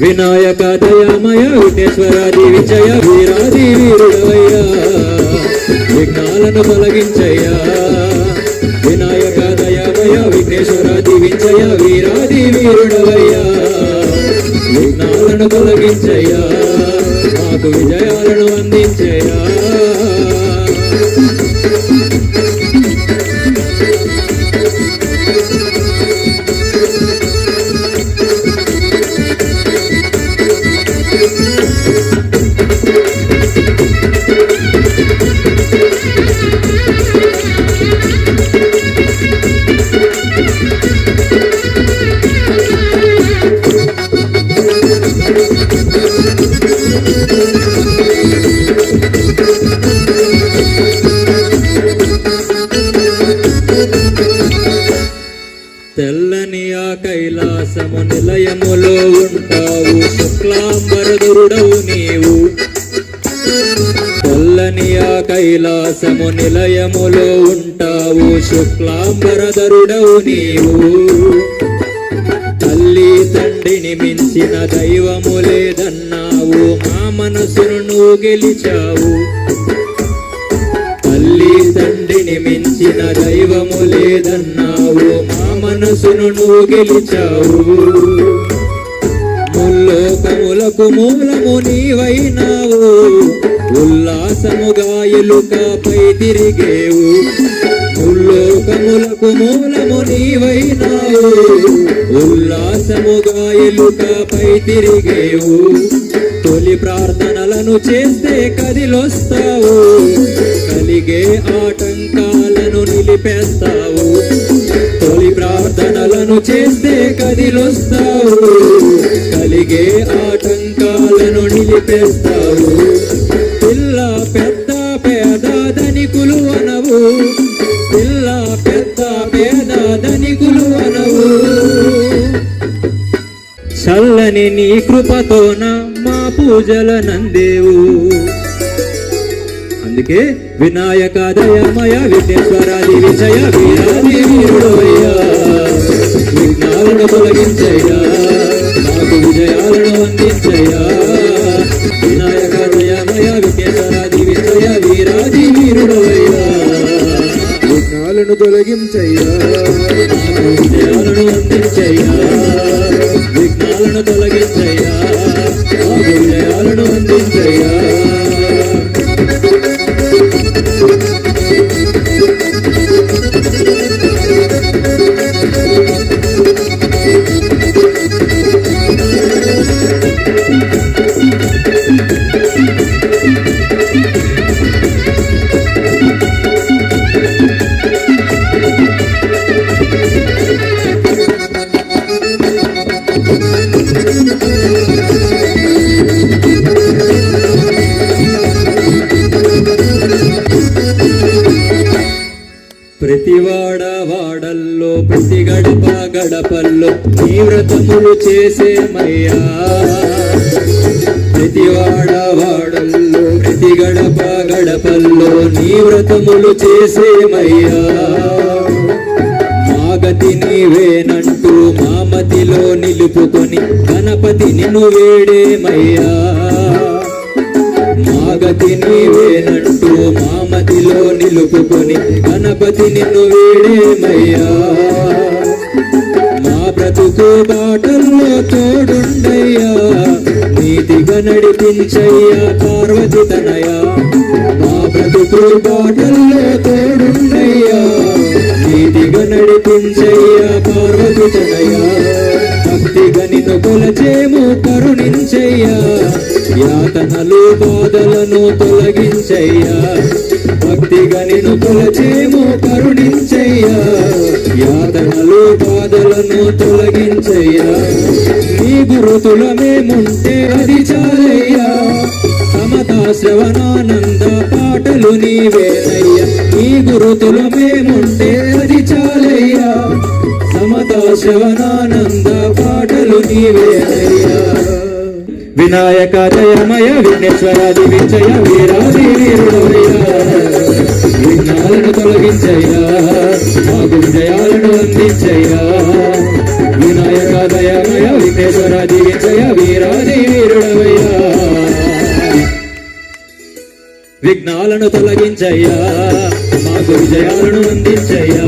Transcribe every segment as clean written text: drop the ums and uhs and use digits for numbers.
వినాయక దయామయ విఘ్నేశ్వరాది విజయ వీరాది వీరుడవయ్యా విఘ్నాలను తొలగించయ్యా వినాయక దయామయ విఘ్నేశ్వరాది విజయ వీరాది వీరుడవయ్యా విఘ్నాలను తొలగించయ్యా మాకు విజయాలను అందించయ్యా తెల్లని ఆ కైలాసము నిలయములో ఉంటావు శుక్లాంబరధరుడవు నీవు తెల్లని ఆ కైలాసము నిలయములో ఉంటావు శుక్లాంబరధరుడవు నీవు తల్లి తండ్రిని మించిన దైవము లేదన్నావు మా మనసును నువ్వు గెలిచావు తల్లి తండ్రిని మించిన దైవము లేదన్నావు మా మనసును నువ్వు గెలిచావు ముల్లోకములకు మూలము నీవైనావు ఉల్లాసముగా ఎలుకపై తిరిగేవు ముల్లోకములకు మూలము నీవైనావు ఉల్లాసముగా ఎలుకపై తిరిగేవు తొలి ప్రార్థనలను చేస్తే కదిలొస్తావు కలిగే ఆటంకాలను నిలిపేస్తావు తొలి ప్రార్థనలను చేస్తే కదిలొస్తావు కలిగే ఆటంకాలను నిలిపేస్తావు పిల్ల పెద్ద పేద ధనికులు అనవు పిల్ల పెద్ద పేద ధనికులు అనవు చల్లని నీ కృపతోన మా పూజలనందేవు అందుకే వినాయక దయామయ విఘ్నేశ్వరాది విజయ వీరాది వీరుడవయ్యా విఘ్నాలను తొలగించయ్యా మాకు విజయాలను అందించయ్యా వినాయక దయామయ విఘ్నేశ్వరాది విజయ వీరాది వీరుడవయ్యా విఘ్నాలను తొలగించయ్యా మాకు విజయాలను అందించయ్యా విఘ్నాలను తొలగించయ్యా మాకు విజయాలను అందించయ్యా ప్రతి వాడ వాడల్లో ప్రతి గడప గడపల్లో నీ వ్రతములు చేసేమయ్యా ప్రతి వాడ వాడల్లో ప్రతి గడప గడపల్లో నీ వ్రతములు చేసేమయ్యా మాగతి నీవేనంటూ మామతిలో నిలుపుకొని గణపతి నిన్ను వేడేమయ్యా మాగతి నీవేనంటూ మామతిలో నిలుపుకొని గణపతి నిన్ను వేడేమయ్యా మా బ్రతుకు బాటల్లో తోడుండయ్యా నీతిగా నడిపించయ్యా పార్వతి తనయా మా బ్రతుకు బాటల్లో తోడుండయ్యా నీతిగా నడిపించయ్యా పార్వతి తనయా భక్తిగా నిన్ను కొలచేము కరుణించయ్యా యాతనలు బాధలను తొలగించయ్యా భక్తిగా నిన్ను కొలచేము కరుణించయ్యా యాతనలు బాధలను తొలగించయ్యా నీ గురుతుల మేముంటే అది చాలయ్యా సమతా శ్రవణానంద పాటలు నీవేనయ్యా నీ గురుతుల మేముంటే అది చాలయ్యా సమతా శ్రవణానంద పాటలు నీవేనయ్యా వినాయక దయామయ విఘ్నేశ్వరాది విజయ వీరాది వీరుడవయ్యా విఘ్నాలను తొలగించయ్యా మాకు విజయాలను అందించయ్యా వినాయక దయామయ విఘ్నేశ్వర దీవించయ వీరాది వీరుడవయ్యా విఘ్నాలను తొలగించయ్యా మాకు విజయాలను అందించయ్యా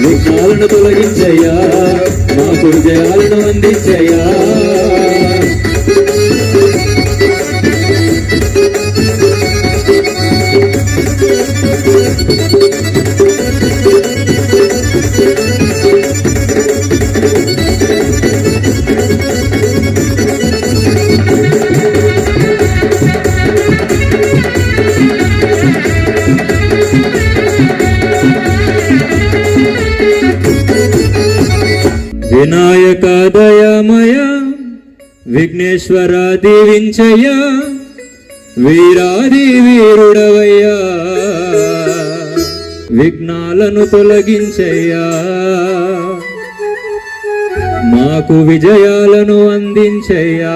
విఘ్నాలను తొలగించయ్యా మాకు విజయాలను అందించయ్యా వినాయక దయామయ విఘ్నేశ్వర దీవించయ వీరాది వీరుడవయ్యా విఘ్నాలను తొలగించయ్యా మాకు విజయాలను అందించయ్యా